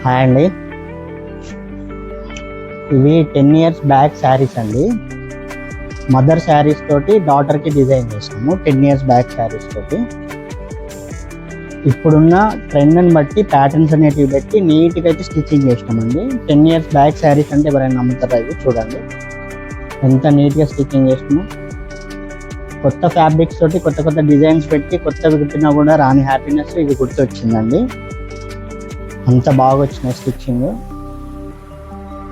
Hi అండి, ఇవి 10 years back saris అండి. మదర్ శారీస్ తోటి డాటర్కి డిజైన్ చేసాము. 10 years బ్యాక్ శారీస్ తోటి ఇప్పుడున్న ట్రెండ్ని బట్టి ప్యాటర్న్స్ అనేటివి పెట్టి నీట్గా అయితే స్టిచ్చింగ్ చేసినామండి. 10 years బ్యాక్ శారీస్ అంటే ఎవరైనా నమ్ముతారా? ఇవి చూడండి ఎంత నీట్గా స్టిచ్చింగ్ చేసినాము. కొత్త ఫ్యాబ్రిక్స్ తోటి కొత్త కొత్త డిజైన్స్ పెట్టి కొత్తవి కుట్టినా కూడా రాని హ్యాపీనెస్ ఇది గుర్తొచ్చిందండి. అంత బాగా వచ్చినాయి స్టిచ్చింగ్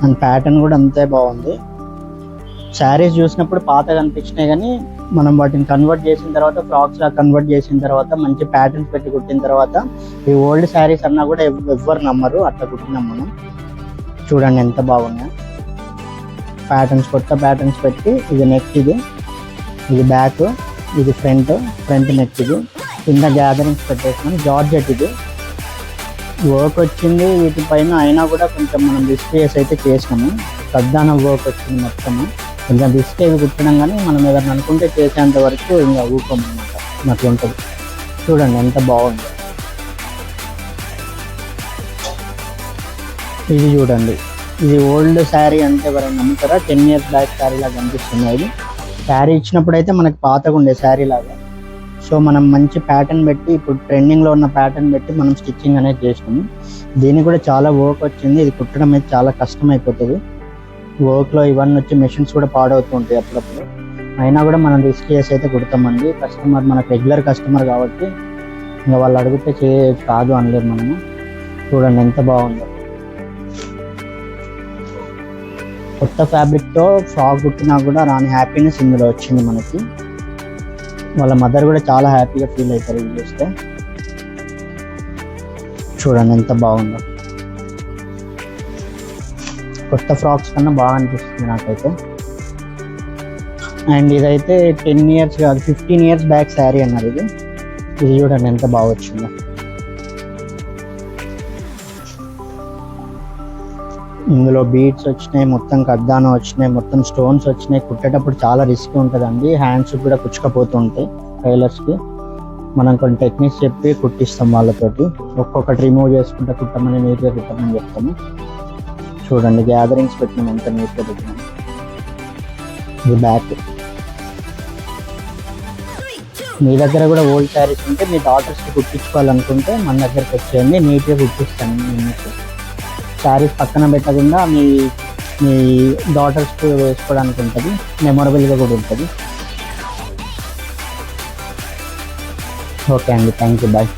అండ్ ప్యాటర్న్ కూడా అంతే బాగుంది. శారీస్ చూసినప్పుడు పాతగా అనిపించినాయి, కానీ మనం వాటిని కన్వర్ట్ చేసిన తర్వాత ఫ్రాక్స్లా కన్వర్ట్ చేసిన తర్వాత మంచి ప్యాటర్న్స్ పెట్టి కుట్టిన తర్వాత ఈ ఓల్డ్ శారీస్ అన్నా కూడా ఎవ్వరు నమ్మరు. అట్లా కుట్టినాం మనం. చూడండి ఎంత బాగున్నాయి ప్యాటర్న్స్, కొత్త ప్యాటర్న్స్ పెట్టి. ఇది నెక్, ఇది బ్యాక్, ఇది ఫ్రంట్ నెక్, ఇది కింద గ్యాదరింగ్స్ పెట్టేసినాం. జార్జెట్ ఇది వర్క్ వచ్చింది వీటిపైన, అయినా కూడా కొంచెం మనం డిస్ప్లేస్ అయితే చేసినాము. పెద్దన వర్క్ వచ్చింది మొత్తము. కొంచెం రిస్క్ ఇవి కుట్టడం, కానీ మనం ఏదైనా అనుకుంటే చేసేంత వరకు ఇంకా ఊరుకోమన్నమాట. అట్లా ఉంటుంది. చూడండి ఎంత బాగుంది. ఇది చూడండి, ఇది ఓల్డ్ శారీ అంటే ఎవరైనా నమ్ముతారా? 10 years బ్యాక్ శారీ లాగా కనిపిస్తుంది. ఇది శారీ ఇచ్చినప్పుడు అయితే మనకి పాతగా ఉండే శారీ లాగా. సో మనం మంచి ప్యాటర్న్ పెట్టి, ఇప్పుడు ట్రెండింగ్లో ఉన్న ప్యాటర్న్ పెట్టి మనం స్టిచ్చింగ్ అనేది చేసినాము. దీనికి కూడా చాలా వర్క్ వచ్చింది. ఇది కుట్టడం అయితే చాలా కష్టం అయిపోతుంది. వర్క్లో ఇవన్నీ వచ్చి మెషిన్స్ కూడా పాడవుతూ ఉంటాయి అప్పుడప్పుడు. అయినా కూడా మనం రిస్క్ చేసి అయితే కుడతామండి. కస్టమర్ మనకు రెగ్యులర్ కస్టమర్ కాబట్టి ఇంకా వాళ్ళు అడిగితే కాదు అనలేదు మనము. చూడండి ఎంత బాగుందో. కొత్త ఫ్యాబ్రిక్తో ఫ్రాక్ కుట్టినా కూడా రాని హ్యాపీనెస్ ఇందులో వచ్చింది మనకి. వాళ్ళ మదర్ కూడా చాలా హ్యాపీగా ఫీల్ అవుతారు ఇది చూస్తే. చూడండి ఎంత బాగుందో. కొత్త ఫ్రాక్స్ కన్నా బాగా అనిపిస్తుంది నాకైతే. అండ్ ఇదైతే 10 years కాదు, 15 years బ్యాక్ శారీ అన్నారు. ఇది చూడండి ఎంత బాగా వచ్చిందో. ఇందులో బీడ్స్ వచ్చినాయి, మొత్తం కద్దానం వచ్చినాయి, మొత్తం స్టోన్స్ వచ్చినాయి. కుట్టేటప్పుడు చాలా రిస్క్ ఉంటుందండి. హ్యాండ్స్ కూడా కుచ్చుకపోతుంటాయి టైలర్స్కి. మనం కొన్ని టెక్నిక్స్ చెప్పి కుట్టిస్తాం వాళ్ళతోటి. ఒక్కొక్కటి రిమూవ్ చేసుకుంటా కుట్టమని, నీట్గా కుట్టమని చెప్తాము. చూడండి గ్యాదరింగ్స్ పెట్టినాం, ఎంత నీట్గా పెట్టినాం. ఇది బ్యాక్. మీ దగ్గర కూడా ఓల్డ్ శారీస్ ఉంటే మీ డాటర్స్కి కుట్టించుకోవాలనుకుంటే మన దగ్గరికి వచ్చేయండి, నీట్గా కుట్టిస్తాను. మీకు శారీస్ పక్కన పెట్టకుండా మీ డాటర్స్కి వేసుకోవడానికి ఉంటుంది, మెమొరబుల్గా కూడా ఉంటుంది. ఓకే అండి, థ్యాంక్ యూ, బాయ్.